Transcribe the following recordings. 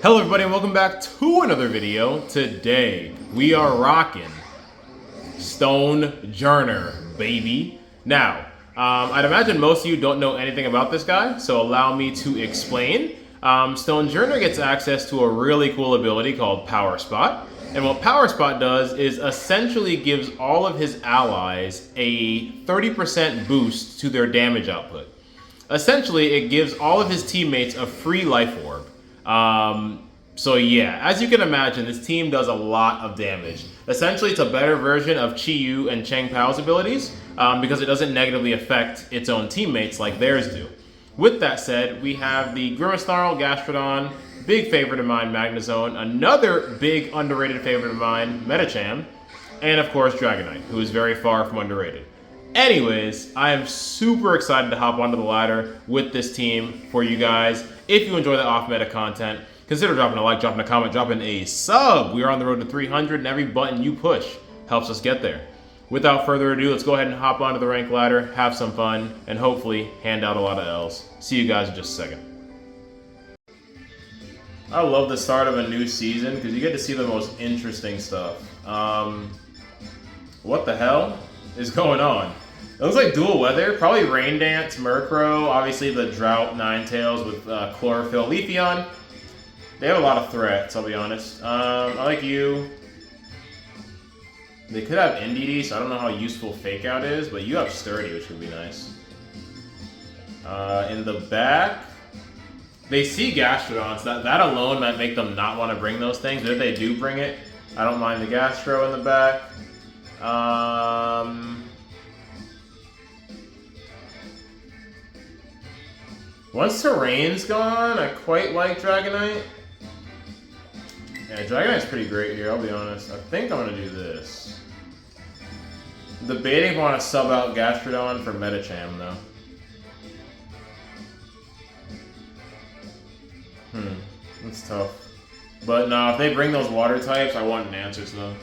Hello everybody and welcome back to another video. Today we are rocking Stonjourner, baby. Now, I'd imagine most of you don't know anything about this guy, so allow me to explain. Stonjourner gets access to a really cool ability called Power Spot. And what Power Spot does is essentially gives all of his allies a 30% boost to their damage output. Essentially, it gives all of his teammates a free life orb. So yeah, as you can imagine, this team does a lot of damage. Essentially, it's a better version of Chi-Yu and Cheng Pao's abilities because it doesn't negatively affect its own teammates like theirs do. With that said, we have the Grimace-Snarl, Gastrodon, big favorite of mine, Magnezone, another big underrated favorite of mine, Medicham, and of course Dragonite, who is very far from underrated. Anyways, I am super excited to hop onto the ladder with this team for you guys. If you enjoy the off-meta content, consider dropping a like, dropping a comment, dropping a sub. We are on the road to 300, and every button you push helps us get there. Without further ado, let's go ahead and hop onto the rank ladder, have some fun, and hopefully hand out a lot of L's. See you guys in just a second. I love the start of a new season because you get to see the most interesting stuff. What the hell is going on? It looks like dual weather, probably Rain Dance, Murkrow, obviously the Drought Ninetales with Chlorophyll, Leafeon. They have a lot of threats, I'll be honest. I like you. They could have NDD, so I don't know how useful Fake Out is, but you have Sturdy, which would be nice. In the back, they see Gastrodon, so that alone might make them not want to bring those things, but if they do bring it, I don't mind the Gastro in the back. Once Terrain's gone, I quite like Dragonite. Yeah, Dragonite's pretty great here, I'll be honest. I think I'm going to do this. Debating if I want to sub out Gastrodon for Medicham, though. That's tough. But no, if they bring those water types, I want an answer to them.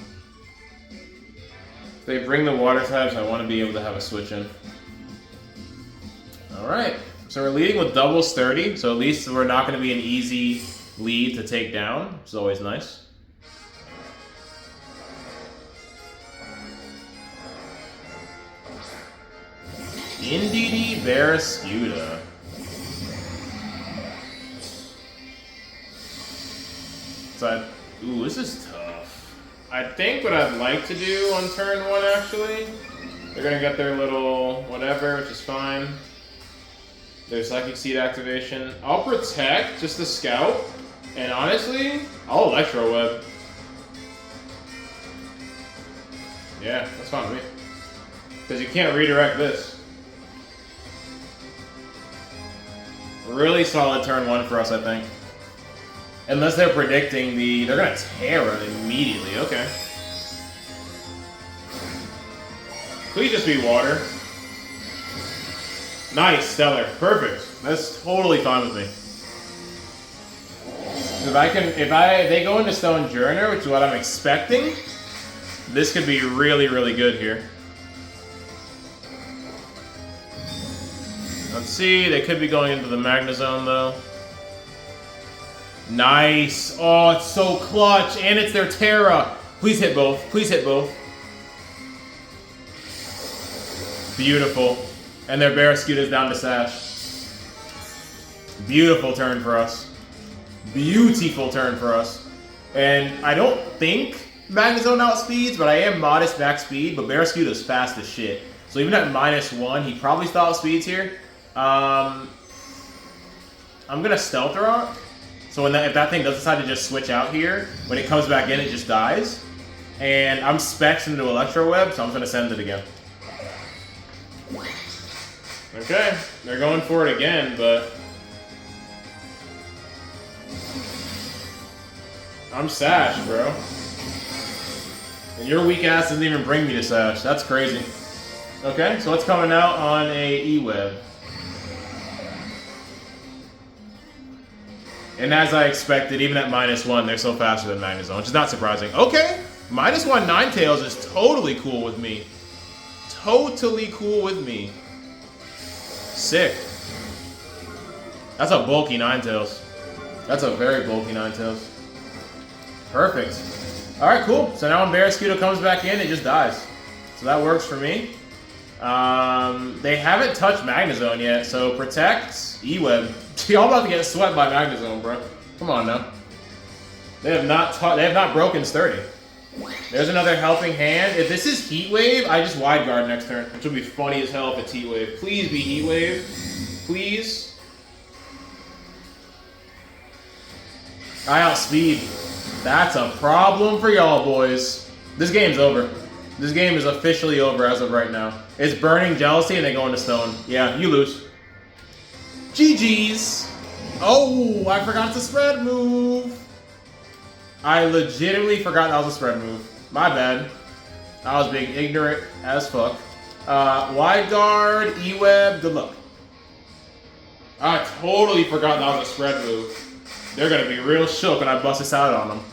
If they bring the water types, I want to be able to have a switch in. Alright. So we're leading with double Sturdy, so at least we're not going to be an easy lead to take down, which is always nice. NDD Barraskewda. So ooh, this is tough. I think what I'd like to do on turn one, actually, they're going to get their little whatever, which is fine. Their Psychic Seed activation. I'll protect just the Scout, and honestly, I'll Electro Web. Yeah, that's fine with me. Because you can't redirect this. Really solid turn one for us, I think. Unless they're predicting they're gonna Terra immediately, okay. Please just be water. Nice, stellar, perfect. That's totally fine with me. If they go into Stonjourner, which is what I'm expecting, this could be really, really good here. Let's see, they could be going into the Magnezone though. Nice. Oh, it's so clutch, and it's their Terra. Please hit both. Please hit both. Beautiful. And their Barraskewda's down to Sash. Beautiful turn for us. Beautiful turn for us. And I don't think Magnezone outspeeds, but I am modest max speed, but Barraskewda's fast as shit. So even at -1, he probably still outspeeds here. I'm gonna Stealth Rock. So if that thing does decide to just switch out here, when it comes back in, it just dies. And I'm specced into Electro Web, so I'm gonna send it again. Okay, they're going for it again, but I'm Sash, bro. And your weak ass doesn't even bring me to Sash. That's crazy. Okay, so what's coming out on a E-Web? And as I expected, even at -1, they're so faster than Magnezone, which is not surprising. Okay, -1 Ninetales is totally cool with me. Totally cool with me. Sick. That's a bulky Ninetales. That's a very bulky Ninetales. Perfect. Alright, cool. So now when Barraskewda comes back in, it just dies. So that works for me. They haven't touched Magnezone yet, so protect, E-Web. Y'all about to get swept by Magnezone, bro. Come on now. They have not broken Sturdy. There's another helping hand. If this is Heat Wave, I just Wide Guard next turn, which would be funny as hell if it's Heat Wave. Please be Heat Wave. Please. I outspeed. That's a problem for y'all, boys. This game's over. This game is officially over as of right now. It's Burning Jealousy and they go into Stone. Yeah, you lose. GG's. Oh, I forgot the spread move. I legitimately forgot that was a spread move. My bad. I was being ignorant as fuck. Wide Guard, E-Web, good luck. I totally forgot that was a spread move. They're gonna be real shook when I bust this out on them.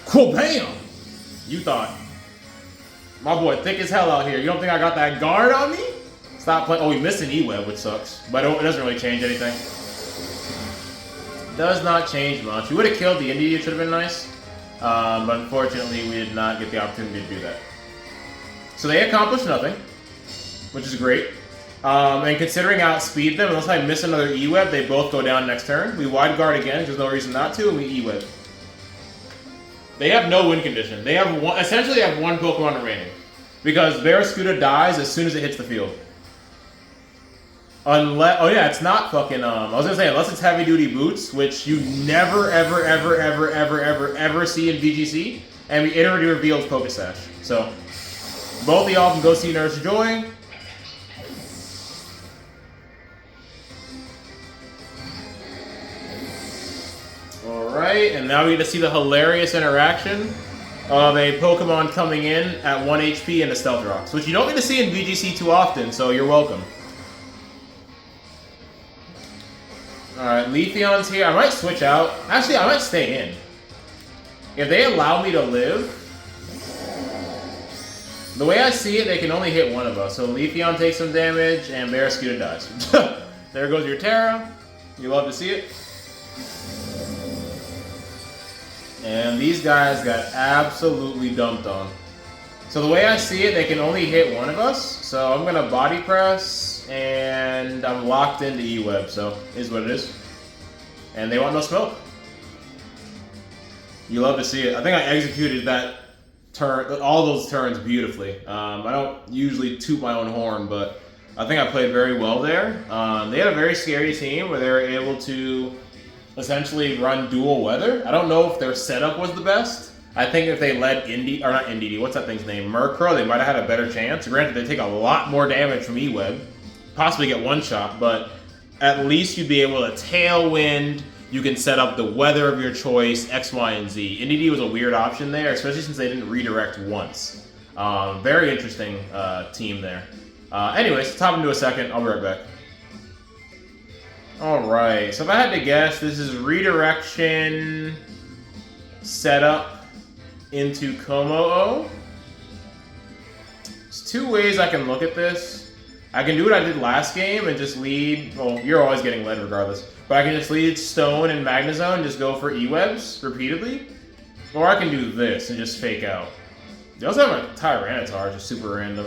Cool, bam! You thought. My boy thick as hell out here. You don't think I got that guard on me? Stop playing. Oh, we missed an E-Web, which sucks. But it doesn't really change anything. Does not change much. We would have killed the Indy, it should have been nice. But unfortunately, we did not get the opportunity to do that. So they accomplished nothing, which is great. And considering I outspeed them, unless I miss another E-Web, they both go down next turn. We Wide Guard again, there's no reason not to, and we E-Web. They have no win condition. They have one, essentially they have one Pokemon remaining. Because Barraskewda dies as soon as it hits the field. Unless, oh yeah, it's not fucking, I was gonna say, unless it's Heavy Duty Boots, which you never, ever see in VGC, and it already reveals Pokesash. So, both of y'all can go see Nurse Joy. Alright, and now we get to see the hilarious interaction of a Pokemon coming in at 1 HP into Stealth Rocks, which you don't get to see in VGC too often, so you're welcome. Alright, Leafeon's here. I might switch out. Actually, I might stay in. If they allow me to live, the way I see it, they can only hit one of us. So Leafeon takes some damage, and Barraskewda dies. There goes your Terra. You love to see it. And these guys got absolutely dumped on. So the way I see it, they can only hit one of us. So I'm gonna Body Press, and I'm locked into E-Web, so is what it is. And they want no smoke. You love to see it. I think I executed that turn, all those turns beautifully. I don't usually toot my own horn, but I think I played very well there. They had a very scary team where they were able to essentially run dual weather. I don't know if their setup was the best. I think if they led Indy, or not Indy, what's that thing's name? Murkrow, they might have had a better chance. Granted, they take a lot more damage from E-Web, possibly get one shot, but at least you'd be able to tailwind. You can set up the weather of your choice, X, Y, and Z. Indy was a weird option there, especially since they didn't redirect once. Very interesting team there. Anyways, top into a second. I'll be right back. Alright, so if I had to guess, this is redirection setup into Como-O. There's two ways I can look at this. I can do what I did last game and just lead, well, you're always getting led regardless, but I can just lead Stone and Magnezone and just go for E-Webs repeatedly. Or I can do this and just fake out. They also have a Tyranitar, just super random.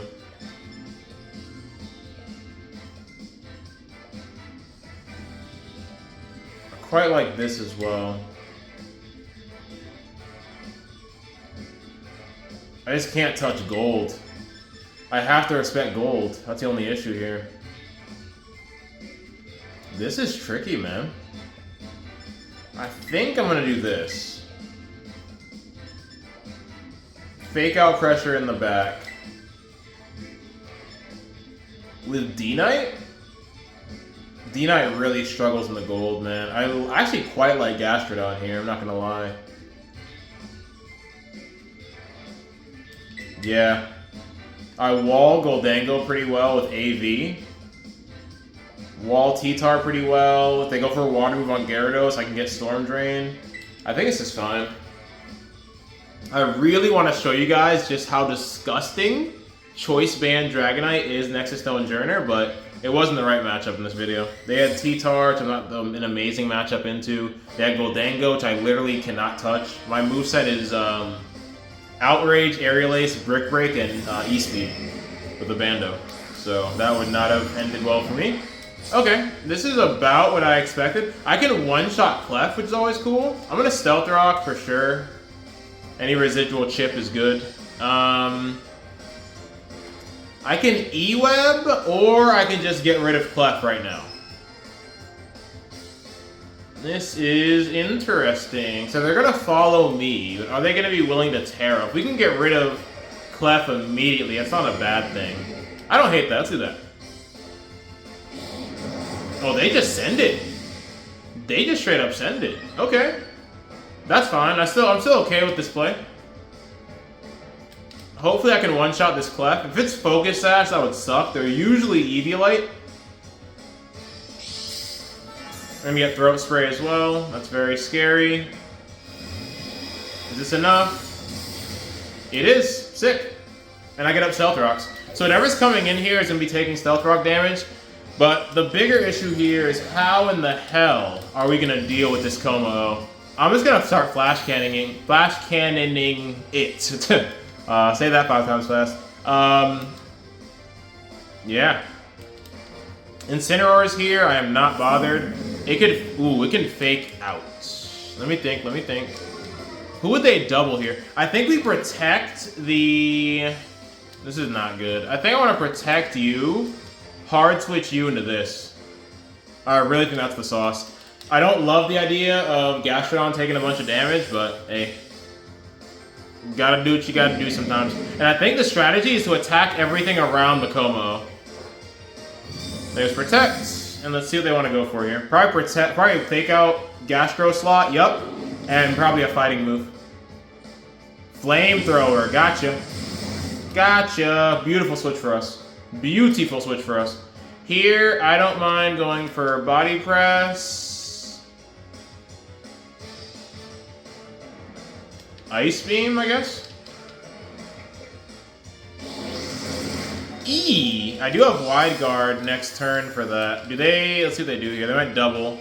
Quite like this as well. I just can't touch gold. I have to respect gold. That's the only issue here. This is tricky, man. I think I'm gonna do this. Fake out pressure in the back. With D-Knight? D-Knight really struggles in the gold, man. I actually quite like Gastrodon here, I'm not gonna lie. Yeah. I wall Goldango pretty well with AV. Wall T-Tar pretty well. If they go for a water move on Gyarados, I can get Storm Drain. I think this is fine. I really want to show you guys just how disgusting Choice Band Dragonite is next to Stonjourner, but It wasn't the right matchup in this video. They had T-Tar, which I'm not an amazing matchup into. They had Goldango, which I literally cannot touch. My moveset is Outrage, Aerial Ace, Brick Break, and E-Speed with the Bando. So that would not have ended well for me. Okay, this is about what I expected. I can one-shot Clef, which is always cool. I'm gonna Stealth Rock for sure. Any residual chip is good. I can E-Web, or I can just get rid of Clef right now. This is interesting. So they're gonna follow me. Are they gonna be willing to Terra? If we can get rid of Clef immediately, that's not a bad thing. I don't hate that. Let's do that. Oh, they just send it. They just straight up send it. Okay. That's fine. I'm still okay with this play. Hopefully I can one-shot this Clef. If it's Focus Sash, that would suck. They're usually Eviolite. I'm gonna get Throat Spray as well. That's very scary. Is this enough? It is. Sick. And I get up Stealth Rocks. So whatever's coming in here is gonna be taking Stealth Rock damage. But the bigger issue here is how in the hell are we gonna deal with this Como? I'm just gonna start flash cannoning it. Say that 5 times fast. Yeah. Incineroar's here. I am not bothered. It can fake out. Let me think. Who would they double here? I think we protect the... This is not good. I think I want to protect you. Hard switch you into this. I really think that's the sauce. I don't love the idea of Gastrodon taking a bunch of damage, but hey. You gotta do what you gotta do sometimes. And I think the strategy is to attack everything around the Como. There's Protect. And let's see what they want to go for here. Probably take out Gastro slot, yup. And probably a fighting move. Flamethrower, gotcha. Gotcha. Beautiful switch for us. Beautiful switch for us. Here, I don't mind going for Body Press. Ice Beam, I guess? I do have Wide Guard next turn for that. Let's see what they do here. They might double.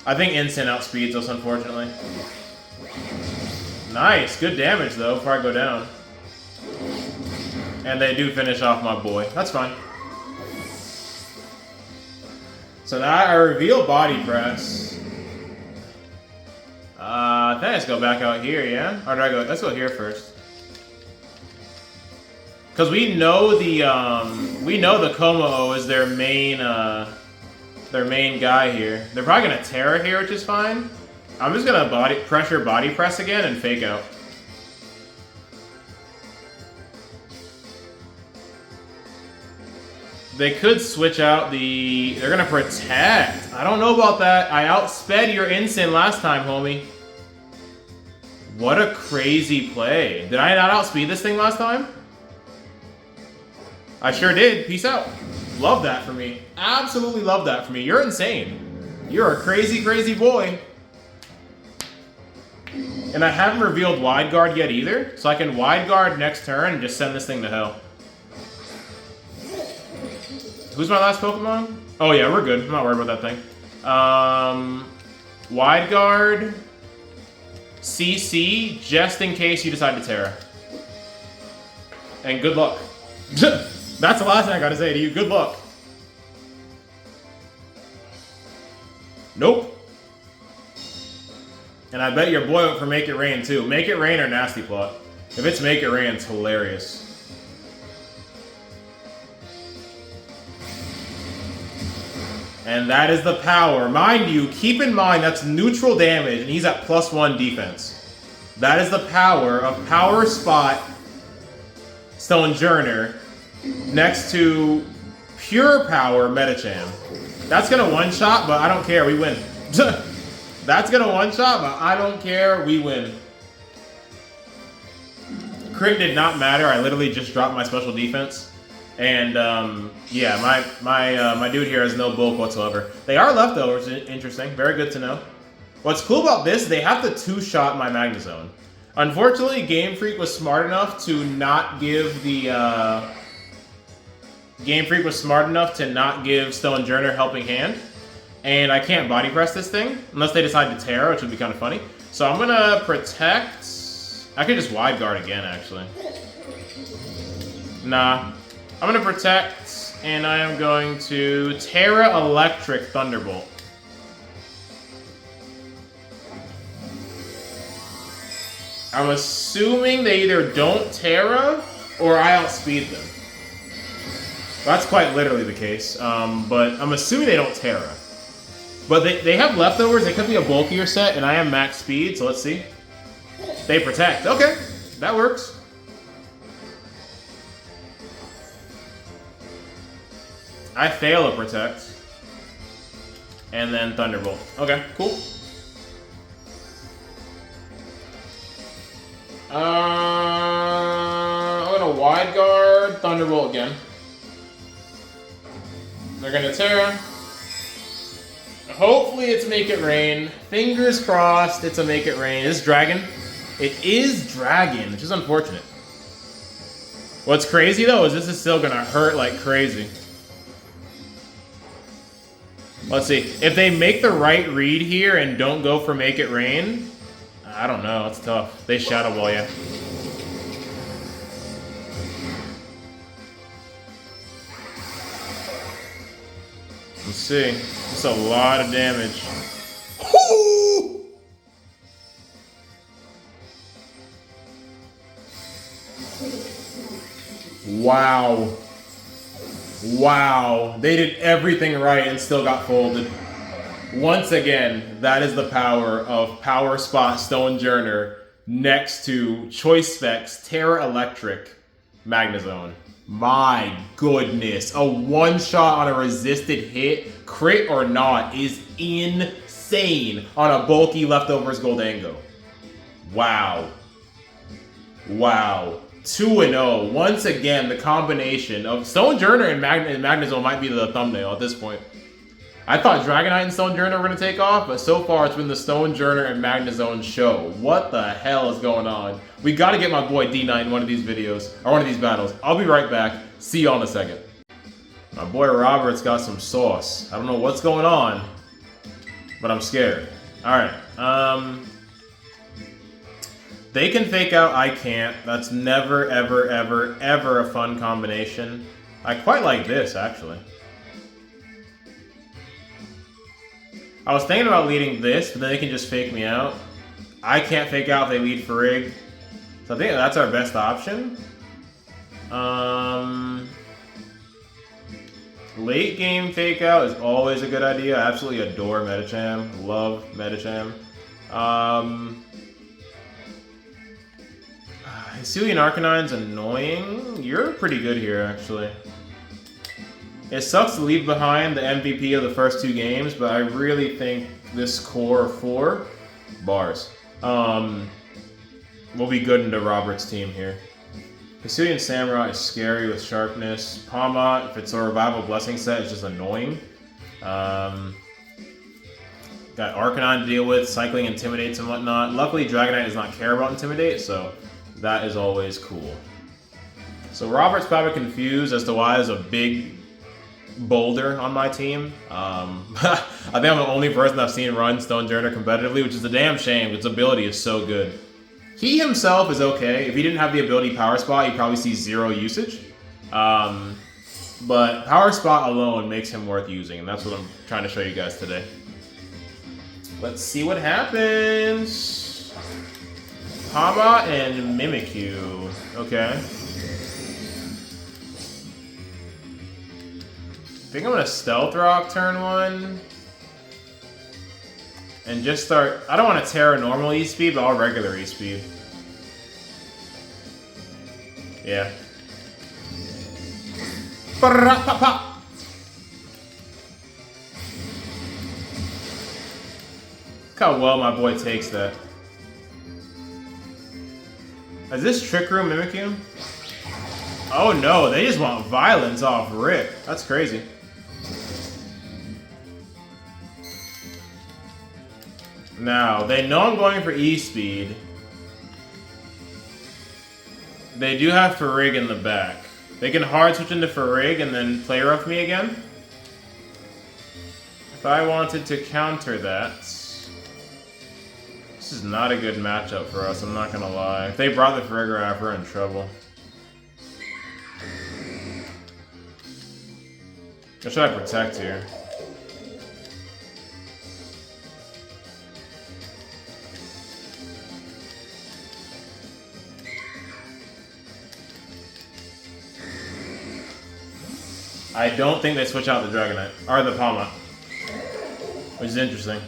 I think Instant outspeeds us, unfortunately. Nice. Good damage, though, before I go down. And they do finish off my boy. That's fine. So now I reveal Body Press. I think I just go back out here, yeah? Or do I go? Let's go here first. Because we know the Como is their main guy here. They're probably gonna Terra here, which is fine. I'm just gonna body press again and fake out. They could switch out they're gonna protect. I don't know about that. I outsped your Instant last time, homie. What a crazy play. Did I not outspeed this thing last time? I sure did. Peace out. Love that for me. Absolutely love that for me. You're insane. You're a crazy, crazy boy. And I haven't revealed Wide Guard yet either, so I can Wide Guard next turn and just send this thing to hell. Who's my last Pokemon? Oh yeah, we're good. I'm not worried about that thing. Wide Guard, CC, just in case you decide to Terra. And good luck. That's the last thing I gotta say to you. Good luck. Nope. And I bet your boy went for Make It Rain too. Make It Rain or Nasty Plot. If it's Make It Rain, it's hilarious. And that is the power. Mind you, keep in mind that's neutral damage and he's at +1 defense. That is the power of Power Spot Stonjourner next to Pure Power Metacham. That's gonna one-shot, but I don't care, we win. That's gonna one-shot, but I don't care, we win. Crit did not matter, I literally just dropped my special defense. And, yeah, my dude here has no bulk whatsoever. They are leftovers, interesting, very good to know. What's cool about this, they have to two-shot my Magnezone. Unfortunately, Game Freak was smart enough to not give the Game Freak was smart enough to not give Stonjourner helping hand. And I can't body press this thing unless they decide to Terra, which would be kind of funny. So I'm gonna protect. I could just wide guard again, actually. Nah. I'm gonna protect, and I am going to Terra Electric Thunderbolt. I'm assuming they either don't Terra or I outspeed them. That's quite literally the case, but I'm assuming they don't Terra. But they have leftovers. They could be a bulkier set, and I am max speed, so let's see. They protect. Okay, that works. I fail a protect. And then Thunderbolt. Okay, cool. I'm gonna wide guard Thunderbolt again. They're gonna Terra. Hopefully it's Make It Rain. Fingers crossed it's a Make It Rain. Is this Dragon? It is Dragon, which is unfortunate. What's crazy though is this is still gonna hurt like crazy. Let's see. If they make the right read here and don't go for Make It Rain, I don't know. It's tough. They Shadow Ball you. Let's see. It's a lot of damage. Wow. Wow. They did everything right and still got folded. Once again, that is the power of Power Spot Stonjourner next to Choice Specs Terra Electric Magnezone. My goodness. A one-shot on a resisted hit, crit or not, is insane on a bulky Leftovers Goldango. Wow. Wow. 2-0. Once again, the combination of Stonjourner and Magnezone might be the thumbnail at this point. I thought Dragonite and Stonjourner were going to take off, but so far it's been the Stonjourner and Magnezone show. What the hell is going on? We got to get my boy D9 in one of these videos, or one of these battles. I'll be right back. See y'all in a second. My boy Robert's got some sauce. I don't know what's going on, but I'm scared. Alright, they can fake out, I can't. That's never, ever, ever, ever a fun combination. I quite like this, actually. I was thinking about leading this, but then they can just fake me out. I can't fake out if they lead for Rig. So I think that's our best option. Late game fake out is always a good idea. I absolutely adore Medicham. Love Medicham. Hisuian Arcanine's annoying. You're pretty good here, actually. It sucks to leave behind the MVP of the first two games, but I really think this core 4 bars will be good into Robert's team here. Hisuian Samurai is scary with sharpness. Pawmot, if it's a Revival Blessing set, is just annoying. Got Arcanine to deal with, Cycling Intimidates and whatnot. Luckily, Dragonite does not care about Intimidate, so that is always cool. So Robert's probably confused as to why there's a big boulder on my team. I think I'm the only person I've seen run Stonjourner competitively, which is a damn shame. Its ability is so good. He himself is okay. If he didn't have the ability Power Spot, he'd probably see 0 usage. But Power Spot alone makes him worth using, and that's what I'm trying to show you guys today. Let's see what happens. Pawmot and Mimikyu. Okay. I think I'm gonna Stealth Rock turn 1. And just start. I don't want to Terra normal E-Speed, but I'll regular E-Speed. Yeah. Look how well my boy takes that. Is this Trick Room Mimikyu? Oh no, they just want violence off rip. That's crazy. Now, they know I'm going for E-Speed. They do have Farig in the back. They can hard switch into Farig and then play rough me again. If I wanted to counter that, this is not a good matchup for us, I'm not gonna lie. If they brought the Farig out, we're in trouble. Or should I protect here? I don't think they switch out the Dragonite, or the Palma, which is interesting.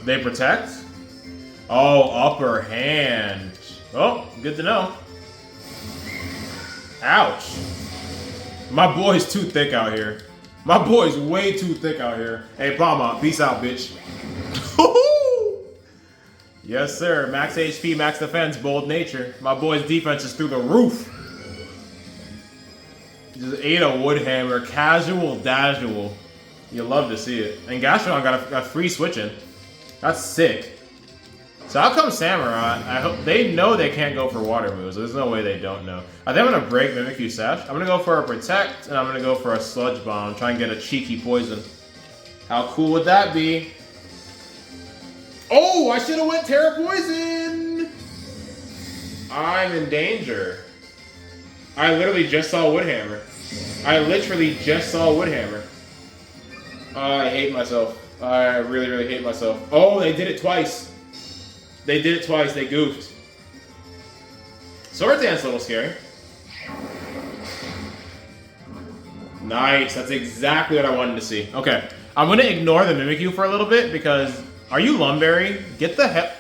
They protect? Oh, upper hand. Oh, good to know. Ouch. My boy's too thick out here. My boy's way too thick out here. Hey, Palma, peace out, bitch. Yes, sir. Max HP, max defense, bold nature. My boy's defense is through the roof. Just ate a Woodhammer, casual, dazual. You love to see it. And Gastrodon got a free switch-in. That's sick. So how come Samurai? I hope they know they can't go for water moves. There's no way they don't know. I think I'm gonna break Mimikyu Sash. I'm gonna go for a Protect, and I'm gonna go for a Sludge Bomb. Try and get a cheeky poison. How cool would that be? Oh, I should have went Terra Poison. I'm in danger. I literally just saw Woodhammer. I literally just saw Woodhammer. I hate myself. I really, really hate myself. Oh, they did it twice. They did it twice. They goofed. Sword Dance a little scary. Nice. That's exactly what I wanted to see. Okay. I'm going to ignore the Mimikyu for a little bit because... Are you Lumberry? Get the hell...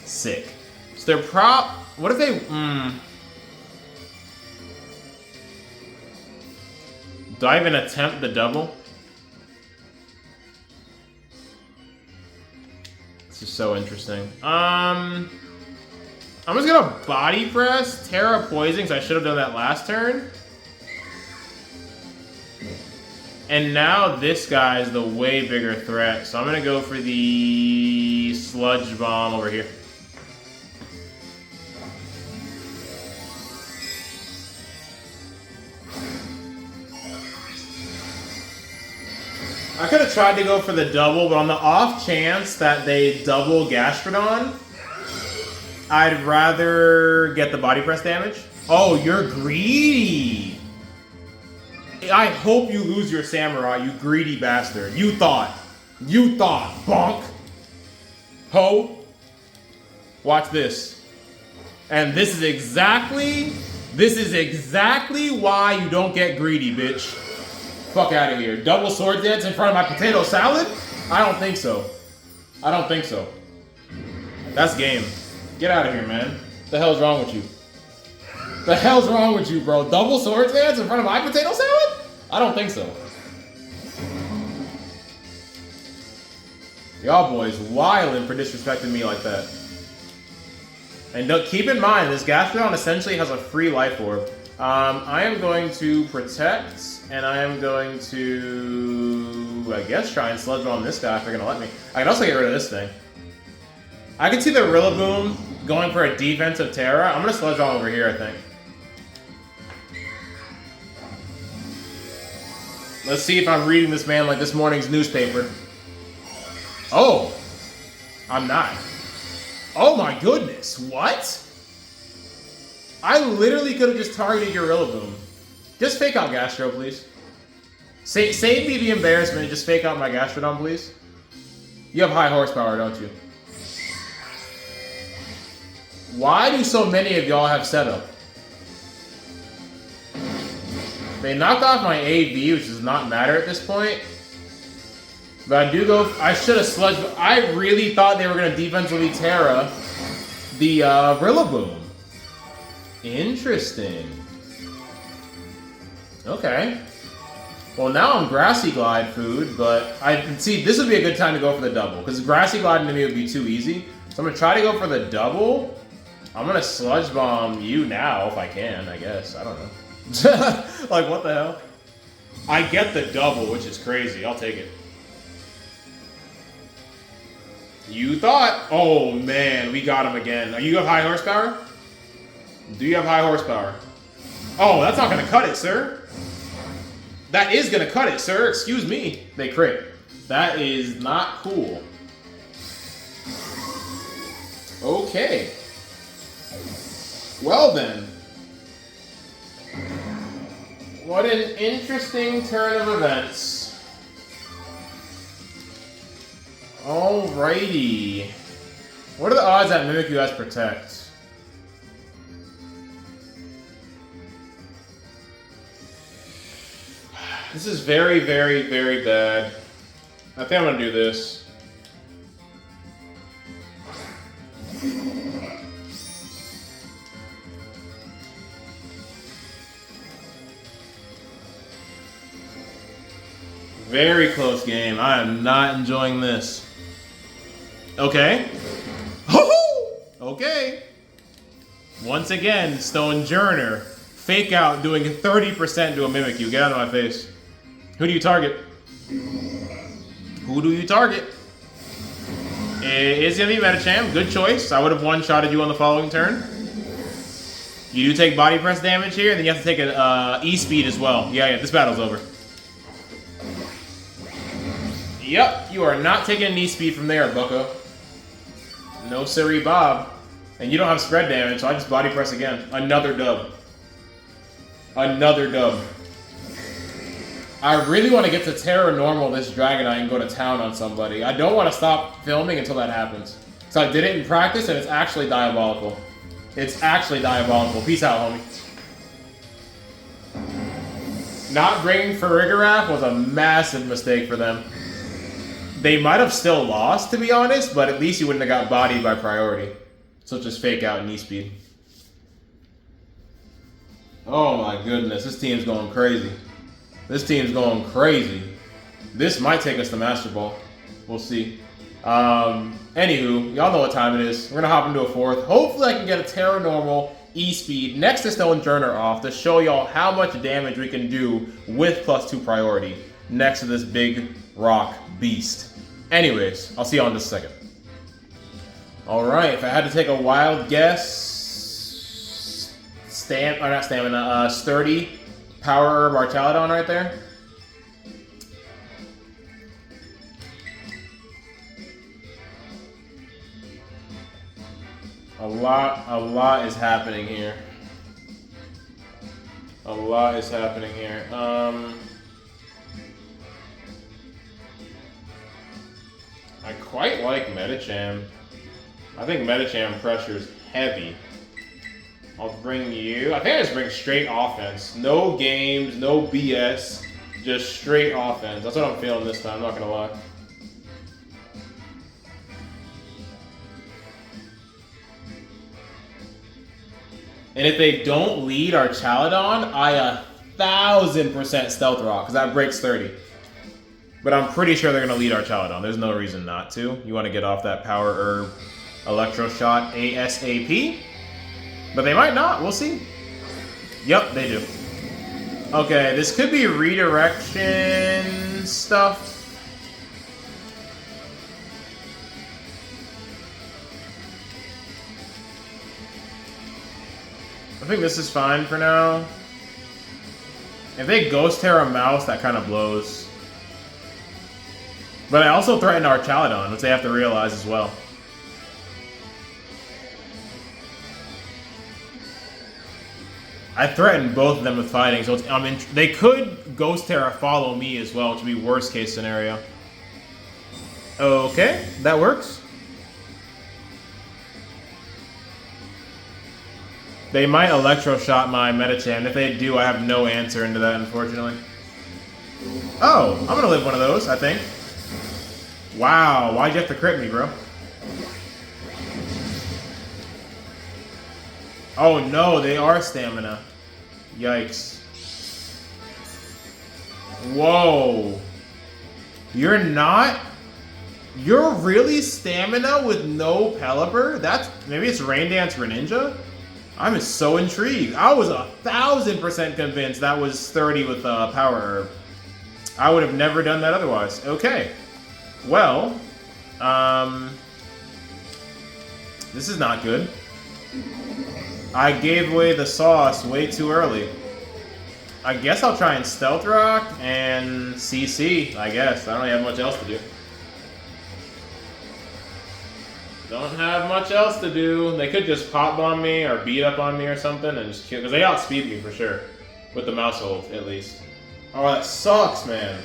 Sick. So they're what if they... Do I even attempt the double? This is so interesting. I'm just gonna body press Terra Poison, so I should have done that last turn. And now this guy is the way bigger threat, so I'm gonna go for the Sludge Bomb over here. I could have tried to go for the double, but on the off chance that they double Gastrodon, I'd rather get the body press damage. Oh, you're greedy! I hope you lose your Samurai, you greedy bastard. You thought, bonk. Ho. Watch this. And this is exactly why you don't get greedy, bitch. Fuck out of here. Double Sword Dance in front of my potato salad? I don't think so. I don't think so. That's game. Get out of here, man. What the hell's wrong with you? The hell's wrong with you, bro? Double Sword Dance in front of my potato salad? I don't think so. Y'all boys wildin' for disrespecting me like that. And keep in mind, this Gastrodon essentially has a free Life Orb. I am going to protect, and I am going to, I guess, try and Sludge Bomb this guy if they're going to let me. I can also get rid of this thing. I can see the Rillaboom going for a defensive Terra. I'm going to Sludge Bomb over here, I think. Let's see if I'm reading this man like this morning's newspaper. Oh, I'm not. Oh my goodness, what? I literally could have just targeted your Rillaboom. Just fake out Gastro, please. Save me the embarrassment and just fake out my Gastrodon, please. You have high horsepower, don't you? Why do so many of y'all have setup? They knocked off my AV, which does not matter at this point. But I do go... I should have sludged... I really thought they were going to defensively Terra the Rillaboom. Interesting. Okay. Well, now I'm Grassy Glide food, but I see this would be a good time to go for the double, because Grassy Glide to me would be too easy. So I'm going to try to go for the double. I'm going to Sludge Bomb you now, if I can, I guess. I don't know. Like, what the hell? I get the double, which is crazy. I'll take it. You thought. Oh, man. We got him again. Are you have high horsepower? Do you have high horsepower? Oh, that's not going to cut it, sir. That is going to cut it, sir. Excuse me. They crit. That is not cool. Okay. Well, then. What an interesting turn of events. Alrighty. What are the odds that Mimikyu has Protect? This is very, very, very bad. I think I'm gonna do this. Very close game. I am not enjoying this. Okay. Okay. Once again, Stonjourner. Fake out doing 30% to a Mimikyu. Get out of my face. Who do you target? Who do you target? It is going to be Medicham. Good choice. I would have one-shotted you on the following turn. You do take body press damage here, and then you have to take an E-speed as well. Yeah, this battle's over. Yep, you are not taking an E-speed from there, bucko. No siree, Bob. And you don't have spread damage, so I just body press again. Another dub. Another dub. I really want to get to Terra Normal this Dragonite and go to town on somebody. I don't want to stop filming until that happens. So I did it in practice, and it's actually diabolical. It's actually diabolical. Peace out, homie. Not bringing Farigiraf was a massive mistake for them. They might have still lost, to be honest, but at least you wouldn't have got bodied by priority. So just fake out and E-speed. Oh my goodness, this team's going crazy. This team's going crazy. This might take us to Master Ball. We'll see. Anywho, y'all know what time it is. We're gonna hop into a fourth. Hopefully I can get a Terra Normal E-Speed next to Stonjourner off to show y'all how much damage we can do with +2 priority next to this big rock beast. Anyways, I'll see y'all in just a second. Alright, if I had to take a wild guess, sturdy Power Herb Archaludon right there. A lot is happening here. A lot is happening here. I quite like Medicham. I think Medicham pressures heavy. I'll bring you. I think I just bring straight offense. No games, no BS. Just straight offense. That's what I'm feeling this time, I'm not gonna lie. And if they don't lead Archaludon, I 1000% Stealth Rock, because that breaks 30. But I'm pretty sure they're going to lead Archaludon. There's no reason not to. You want to get off that Power Herb Electro Shot ASAP. But they might not. We'll see. Yep, they do. Okay, this could be redirection stuff. I think this is fine for now. If they Ghost Terra Mouse, that kind of blows. But I also threatened Archaludon, which they have to realize as well. I threatened both of them with fighting, so it's, they could Ghost Terra follow me as well, which would be worst case scenario. Okay, that works. They might Electro Shot my Medicham. If they do, I have no answer into that, unfortunately. Oh, I'm gonna live one of those, I think. Wow, why'd you have to crit me, bro? Oh no, they are stamina. Yikes. Whoa. You're not? You're really stamina with no Pelipper? That's, maybe it's Rain Dance Greninja? I'm so intrigued. I was 1000% convinced that was 30 with Power Herb. I would have never done that otherwise. Okay. Well, This is not good. I gave away the sauce way too early. I guess I'll try and Stealth Rock and CC, I guess. I don't really have much else to do. Don't have much else to do. They could just pop bomb me or beat up on me or something and just kill, because they outspeed me for sure. With the mouse hold, at least. Oh, that sucks, man.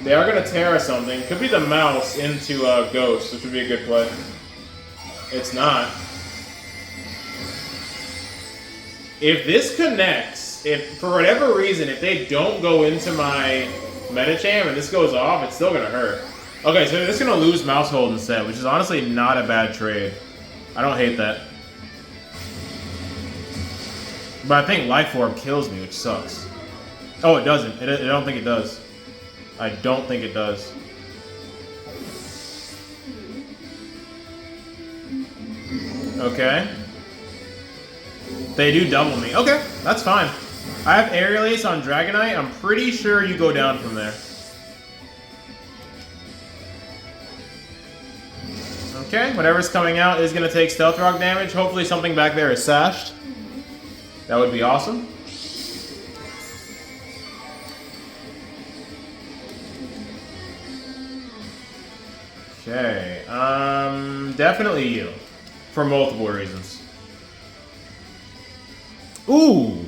They are going to Terra something. Could be the mouse into Ghost, which would be a good play. It's not. If this connects, if for whatever reason, if they don't go into my Metacham and this goes off, it's still going to hurt. Okay, so they're just going to lose mouse hold instead, which is honestly not a bad trade. I don't hate that. But I think Life Orb kills me, which sucks. Oh, it doesn't. I don't think it does. I don't think it does. Okay. They do double me. Okay, that's fine. I have Aerial Ace on Dragonite. I'm pretty sure you go down from there. Okay, whatever's coming out is going to take Stealth Rock damage. Hopefully something back there is sashed. That would be awesome. Okay, definitely you. For multiple reasons. Ooh!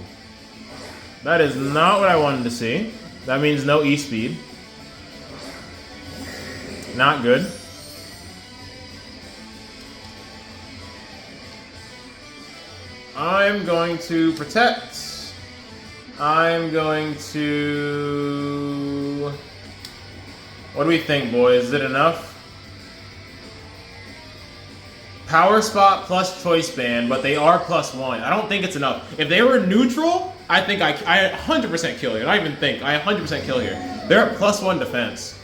That is not what I wanted to see. That means no E-Speed. Not good. I'm going to protect. I'm going to... What do we think, boys? Is it enough? Power Spot plus Choice Band, but they are +1. I don't think it's enough. If they were neutral, I think I 100% kill here. I don't even think. I 100% kill here. They're at +1 defense.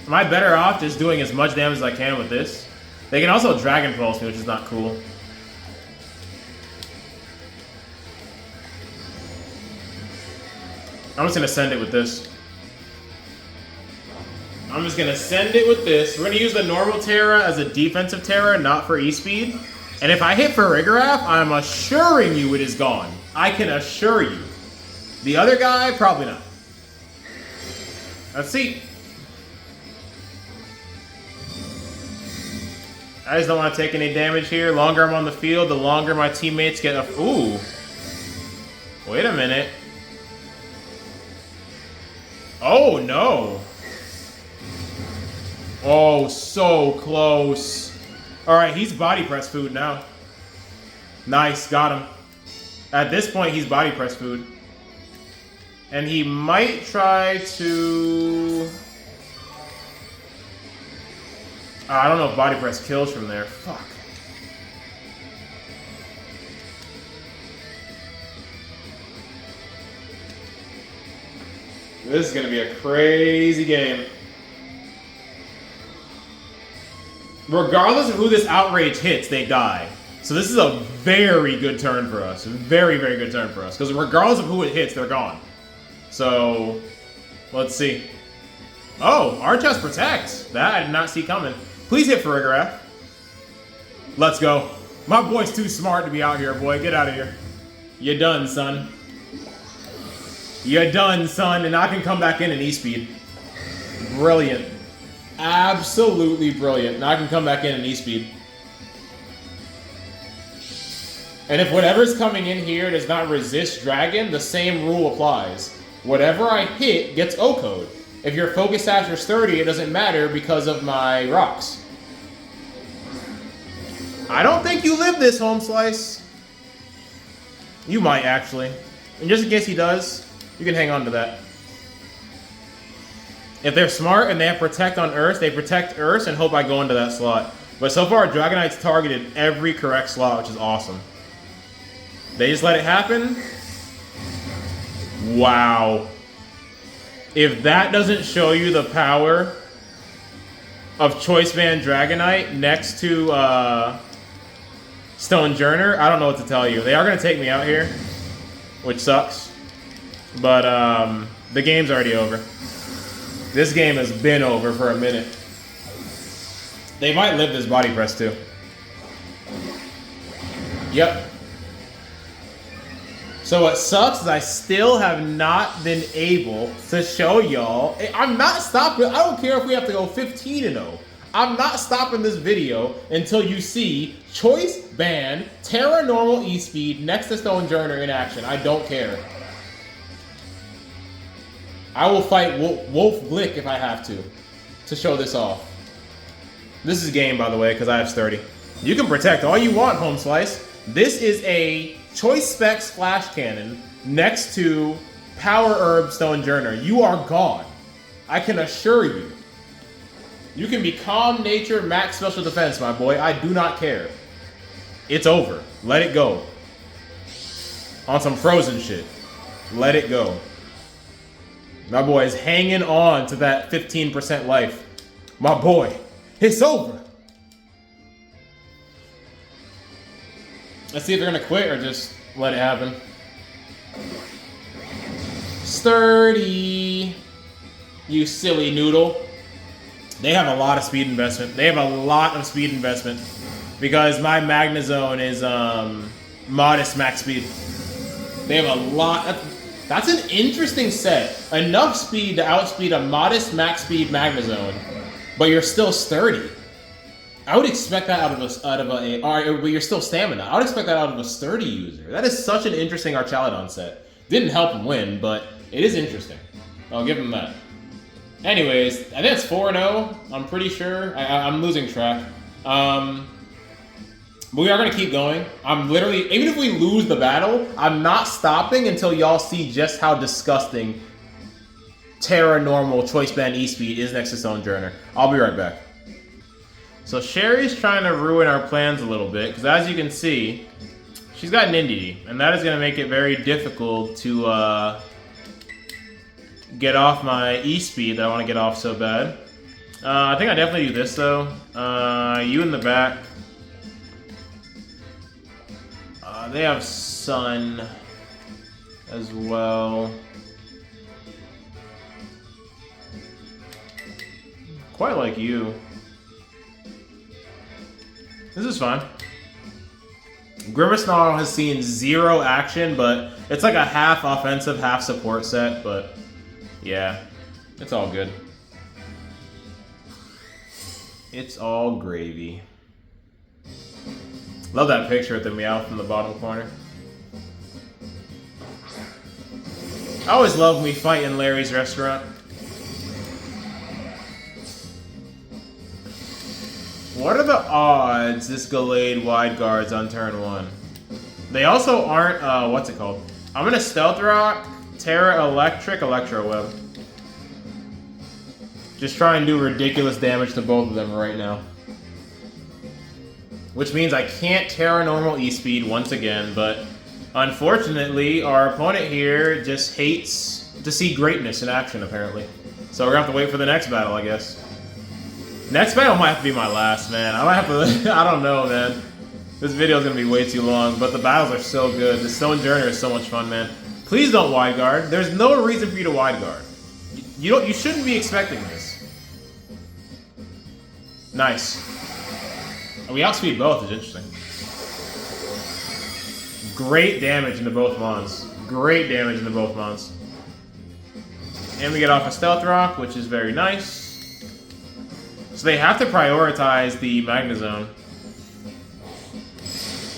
Am I better off just doing as much damage as I can with this? They can also Dragon Pulse me, which is not cool. I'm just going to send it with this. I'm just going to send it with this. We're going to use the normal Terra as a defensive Terra, not for E-Speed. And if I hit for Farigiraf, I'm assuring you it is gone. I can assure you. The other guy, probably not. Let's see. I just don't want to take any damage here. The longer I'm on the field, the longer my teammates get a... Ooh. Wait a minute. Oh, no. Oh, so close. All right, he's body press food now. Nice, got him. At this point, he's body press food. And he might try to... I don't know if body press kills from there. Fuck. This is going to be a crazy game. Regardless of who this outrage hits, they die. So this is a very good turn for us. Very, very good turn for us. Because regardless of who it hits, they're gone. So, let's see. Oh, Archest protects. That I did not see coming. Please hit Farigiraf. Let's go. My boy's too smart to be out here, boy. Get out of here. You're done, son. You're done, son. And I can come back in E-Speed. Brilliant. Absolutely brilliant. Now I can come back in E-Speed. And if whatever's coming in here does not resist Dragon, the same rule applies. Whatever I hit gets O-Code. If your Focus Sash is 30, it doesn't matter because of my rocks. I don't think you live this, Home Slice. You might, actually. And just in case he does, you can hang on to that. If they're smart and they have Protect on Earth, they protect Earth and hope I go into that slot. But so far, Dragonite's targeted every correct slot, which is awesome. They just let it happen. Wow. If that doesn't show you the power of Choice Band Dragonite next to Stonjourner, I don't know what to tell you. They are going to take me out here, which sucks. But the game's already over. This game has been over for a minute. They might live this body press too. Yep. So what sucks is I still have not been able to show y'all. I'm not stopping. I don't care if we have to go 15-0. I'm not stopping this video until you see Choice Band, Terra Normal E-Speed next to Stonjourner in action. I don't care. I will fight Wolf Glick if I have to show this off. This is game, by the way, because I have sturdy. You can protect all you want, Home Slice. This is a Choice Specs Flash Cannon next to Power Herb Stonjourner. You are gone. I can assure you. You can be Calm Nature, Max Special Defense, my boy. I do not care. It's over. Let it go. On some Frozen shit. Let it go. My boy is hanging on to that 15% life. My boy, it's over. Let's see if they're gonna quit or just let it happen. Sturdy. You silly noodle. They have a lot of speed investment. They have a lot of speed investment because my Magnezone is modest max speed. They have a lot. That's an interesting set. Enough speed to outspeed a modest max speed Magnezone, but you're still sturdy. I would expect that but you're still stamina. I would expect that out of a sturdy user. That is such an interesting Archaludon set. Didn't help him win, but it is interesting. I'll give him that. Anyways, I think it's 4-0. I'm pretty sure. I'm losing track. But we are going to keep going. I'm literally, even if we lose the battle, I'm not stopping until y'all see just how disgusting Terra Normal Choice Band E-Speed is next to Stonjourner. I'll be right back. So Sherry's trying to ruin our plans a little bit, because as you can see, she's got an Indeedee, and that is going to make it very difficult to get off my E-Speed that I want to get off so bad. I think I definitely do this, though. You in the back. They have Sun as well. Quite like you. This is fine. Grimace has seen 0 action, but it's like a half offensive, half support set, but yeah, it's all good. It's all gravy. Love that picture of the Meowth in the bottom corner. I always love when we fight in Larry's restaurant. What are the odds this Gallade wide guards on turn 1? They also aren't, what's it called? I'm gonna Stealth Rock, Terra Electric, Electro Web. Just try and do ridiculous damage to both of them right now. Which means I can't Terra Normal E-Speed once again, but unfortunately, our opponent here just hates to see greatness in action, apparently. So we're gonna have to wait for the next battle, I guess. Next battle might have to be my last, man. I might have to, I don't know, man. This video is gonna be way too long, but the battles are so good. The Stonjourner is so much fun, man. Please don't wide guard. There's no reason for you to wide guard. You shouldn't be expecting this. Nice. We outspeed both, is interesting. Great damage into both mons. Great damage into both mons. And we get off a Stealth Rock, which is very nice. So they have to prioritize the Magnezone.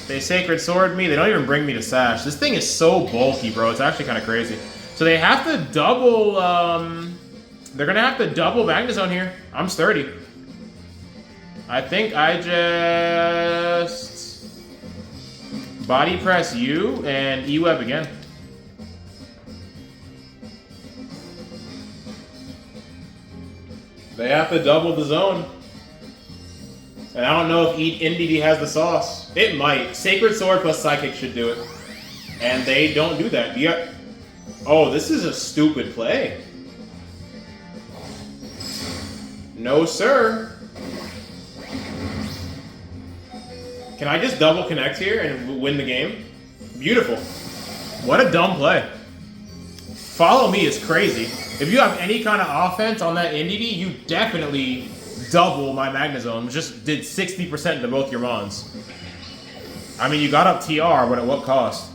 They Sacred Sword me. They don't even bring me to Sash. This thing is so bulky, bro. It's actually kind of crazy. So they have to double... they're going to have to double Magnezone here. I'm sturdy. I think I just... Body Press you and E-Web again. They have to double the zone. And I don't know if Indeedee has the sauce. It might. Sacred Sword plus Psychic should do it. And they don't do that. Oh, this is a stupid play. No, sir. Can I just double connect here and win the game? Beautiful. What a dumb play. Follow me is crazy. If you have any kind of offense on that Indeedee, you definitely double my Magnezone. Just did 60% to both your Mons. I mean, you got up TR, but at what cost?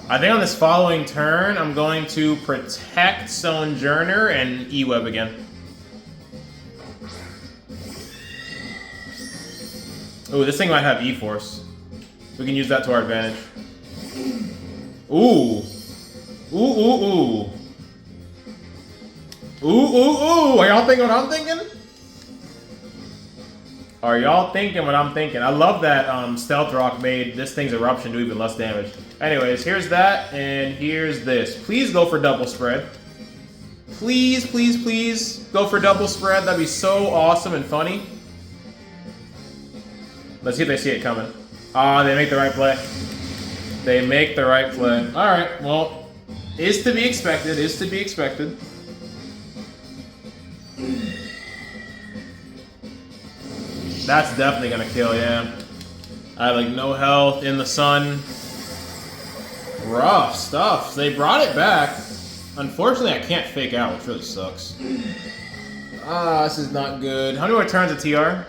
I think on this following turn, I'm going to protect Stonjourner and E-Web again. Ooh, this thing might have E-Force. We can use that to our advantage. Ooh. Ooh, ooh, ooh. Ooh, ooh, ooh. Are y'all thinking what I'm thinking? Are y'all thinking what I'm thinking? I love that Stealth Rock made this thing's Eruption do even less damage. Anyways, here's that, and here's this. Please go for double spread. Please, please, please go for double spread. That'd be so awesome and funny. Let's see if they see it coming. Ah, they make the right play. They make the right play. Alright, well, is to be expected, is to be expected. That's definitely gonna kill, yeah. I have like no health in the sun. Rough stuff. They brought it back. Unfortunately, I can't fake out, which really sucks. Ah, this is not good. How many more turns of TR?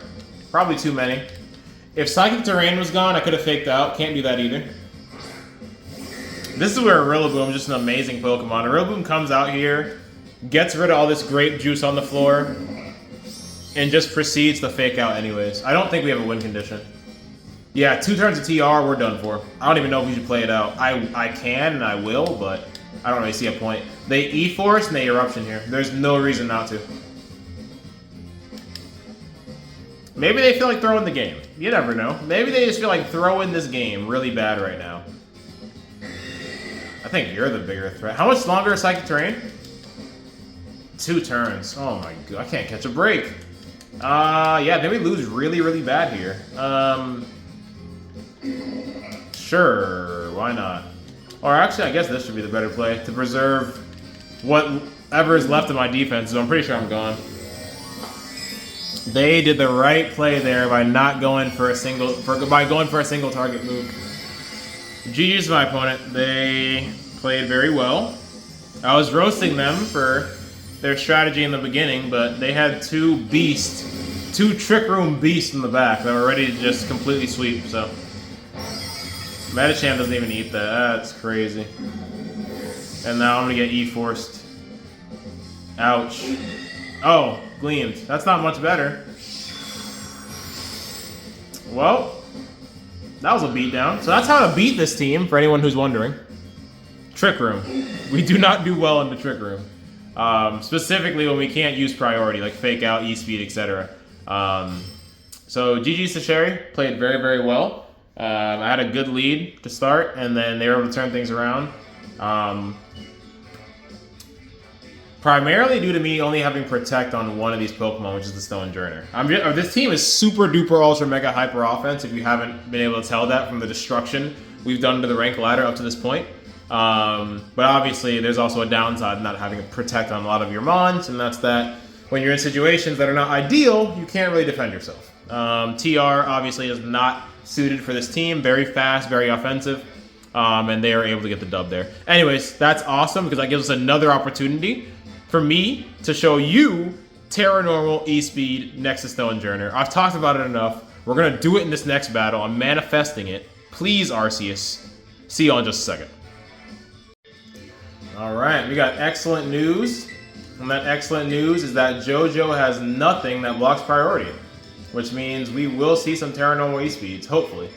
Probably too many. If Psychic Terrain was gone, I could have faked out. Can't do that either. This is where Rillaboom is just an amazing Pokemon. Rillaboom comes out here, gets rid of all this grape juice on the floor, and just proceeds to fake out anyways. I don't think we have a win condition. Yeah, 2 turns of TR, we're done for. I don't even know if we should play it out. I can and I will, but I don't really see a point. They E-Force and they Eruption here. There's no reason not to. Maybe they feel like throwing the game. You never know. Maybe they just feel like throwing this game really bad right now. I think you're the bigger threat. How much longer is Psychic Terrain? 2 turns. Oh my god, I can't catch a break. Yeah, then we lose really, really bad here. Sure, why not? Or actually, I guess this should be the better play to preserve whatever is left of my defense, so I'm pretty sure I'm gone. They did the right play there by not going for a single, going for a single target move. GG's my opponent. They played very well. I was roasting them for their strategy in the beginning, but they had 2 Trick Room beasts in the back that were ready to just completely sweep, so. Medicham doesn't even eat that. That's crazy. And now I'm gonna get E-Forced. Ouch. Oh, Gleamed. That's not much better. Well, that was a beatdown. So that's how to beat this team, for anyone who's wondering. Trick Room. We do not do well in the Trick Room. Specifically when we can't use priority, like Fake Out, E-Speed, etc. So GG Sasheri played very, very well. I had a good lead to start, and then they were able to turn things around. Primarily due to me only having Protect on one of these Pokemon, which is the Stonjourner. This team is super duper ultra mega hyper offense, if you haven't been able to tell that from the destruction we've done to the rank ladder up to this point. But obviously there's also a downside not having a Protect on a lot of your Mons, and that's that when you're in situations that are not ideal, you can't really defend yourself. TR obviously is not suited for this team, very fast, very offensive. And they are able to get the dub there. Anyways, that's awesome because that gives us another opportunity for me to show you Terra Normal E-Speed next to Stonjourner. I've talked about it enough. We're going to do it in this next battle. I'm manifesting it. Please, Arceus. See you in just a second. Alright, we got excellent news. And that excellent news is that JoJo has nothing that blocks priority. Which means we will see some Terra Normal E-Speeds, hopefully.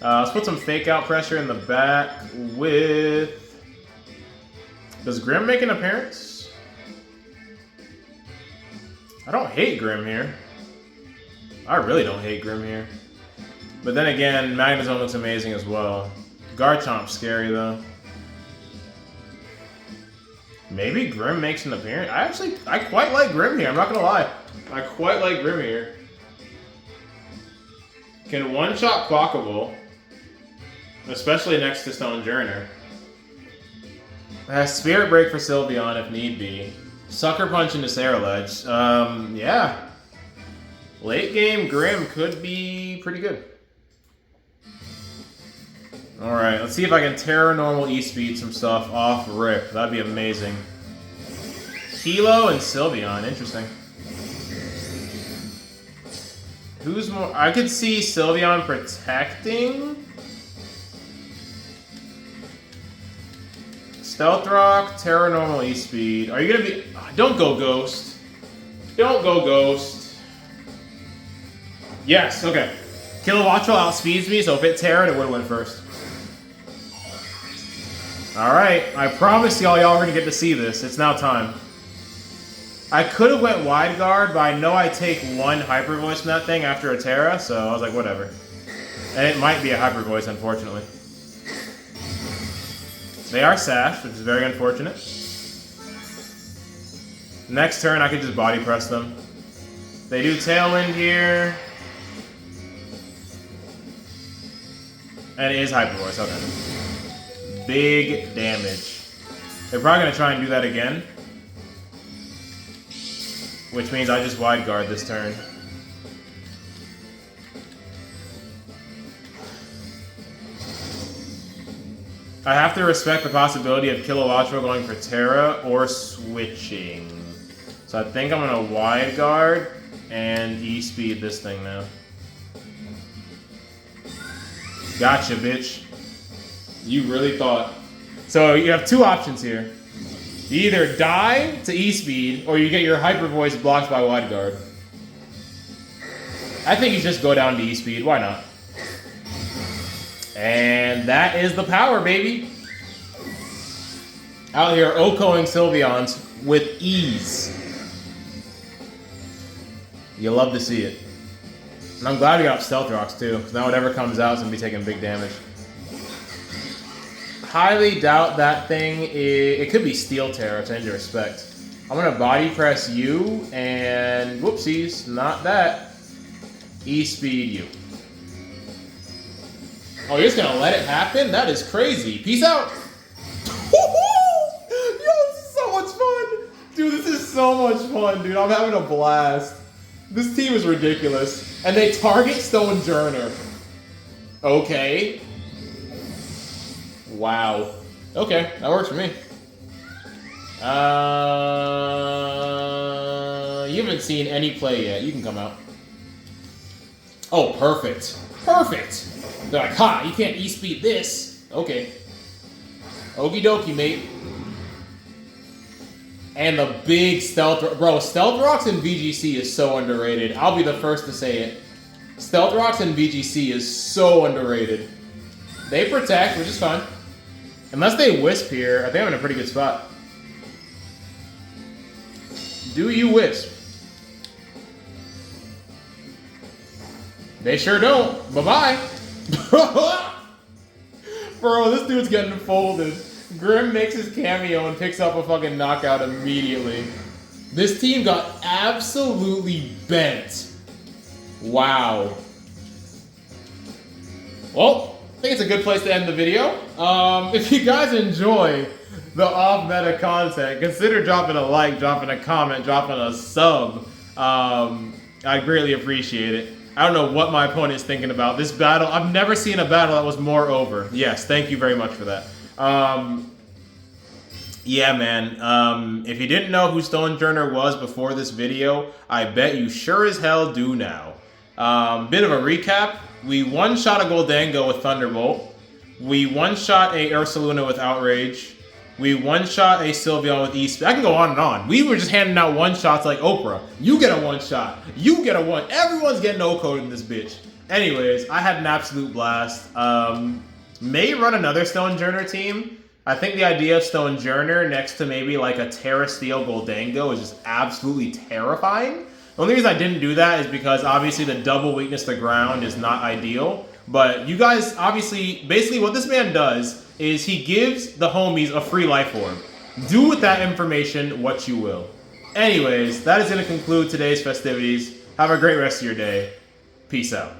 Let's put some Fake Out pressure in the back with... Does Grim make an appearance? I don't hate Grim here. I really don't hate Grim here. But then again, Magnezone looks amazing as well. Garchomp's scary though. Maybe Grim makes an appearance. I quite like Grim here, I'm not gonna lie. I quite like Grim here. Can one-shot Quackable, especially next to Stonjourner. Spirit Break for Sylveon if need be. Sucker Punch into Saraledge. Yeah. Late game Grim could be pretty good. Alright, let's see if I can Terra Normal E-Speed some stuff off rip. That'd be amazing. Hilo and Sylveon, interesting. Who's more? I could see Sylveon protecting. Stealth Rock, Terra Normal, E-Speed. Are you gonna be... Don't go Ghost. Don't go Ghost. Yes, okay. Kilowattrel outspeeds me, so if it Terra, it would win first. Alright, I promise y'all are gonna get to see this. It's now time. I could have went Wide Guard, but I know I take one Hyper Voice from that thing after a Terra, so I was like, whatever. And it might be a Hyper Voice, unfortunately. They are sashed, which is very unfortunate. Next turn, I could just body press them. They do Tailwind here. And it is Hyper Voice, okay. Big damage. They're probably going to try and do that again. Which means I just Wide Guard this turn. I have to respect the possibility of Kilowattrel going for Terra or switching. So I think I'm going to Wide Guard and E-Speed this thing now. Gotcha, bitch. You really thought. So you have two options here. You either die to E-Speed, or you get your Hyper Voice blocked by Wide Guard. I think you just go down to E-Speed. Why not? And that is the power, baby. Out here, Okoing Sylveons with ease. You love to see it. And I'm glad we got Stealth Rocks, too, because now whatever comes out is going to be taking big damage. Highly doubt that thing is... It could be Steel Terror, to end your respect. I'm going to Body Press you, and... Whoopsies, not that. E-Speed you. Oh, you're just gonna let it happen? That is crazy. Peace out. Yo, this is so much fun. Dude, this is so much fun, dude. I'm having a blast. This team is ridiculous. And they target Stonjourner. Okay. Wow. Okay, that works for me. You haven't seen any play yet. You can come out. Oh, perfect. Perfect. They're like, ha, you can't E-Speed this. Okay. Okie dokie, mate. And the big Stealth... Bro, Stealth Rocks in VGC is so underrated. I'll be the first to say it. Stealth Rocks in VGC is so underrated. They protect, which is fine. Unless they Wisp here, I think I'm in a pretty good spot. Do you Wisp? They sure don't. Bye-bye. Bro, this dude's getting folded. Grim makes his cameo and picks up a fucking knockout immediately. This team got absolutely bent. Wow. Well, I think it's a good place to end the video. If you guys enjoy the off-meta content, consider dropping a like, dropping a comment, dropping a sub. I'd greatly appreciate it. I don't know what my opponent's thinking about. This battle, I've never seen a battle that was more over. Yes, thank you very much for that. Yeah, man. If you didn't know who Stonjourner was before this video, I bet you sure as hell do now. Bit of a recap. We one-shot a Goldango with Thunderbolt. We one-shot a Ursaluna with Outrage. We one-shot a Sylveon with East. I can go on and on. We were just handing out one-shots like Oprah. You get a one-shot. You get a one. Everyone's getting O-code in this bitch. Anyways, I had an absolute blast. May run another Stonjourner team. I think the idea of Stonjourner next to maybe like a Terra Steel Goldango is just absolutely terrifying. The only reason I didn't do that is because obviously the double weakness to ground is not ideal. But you guys obviously, basically what this man does is he gives the homies a free life orb. Do with that information what you will. Anyways, that is going to conclude today's festivities. Have a great rest of your day. Peace out.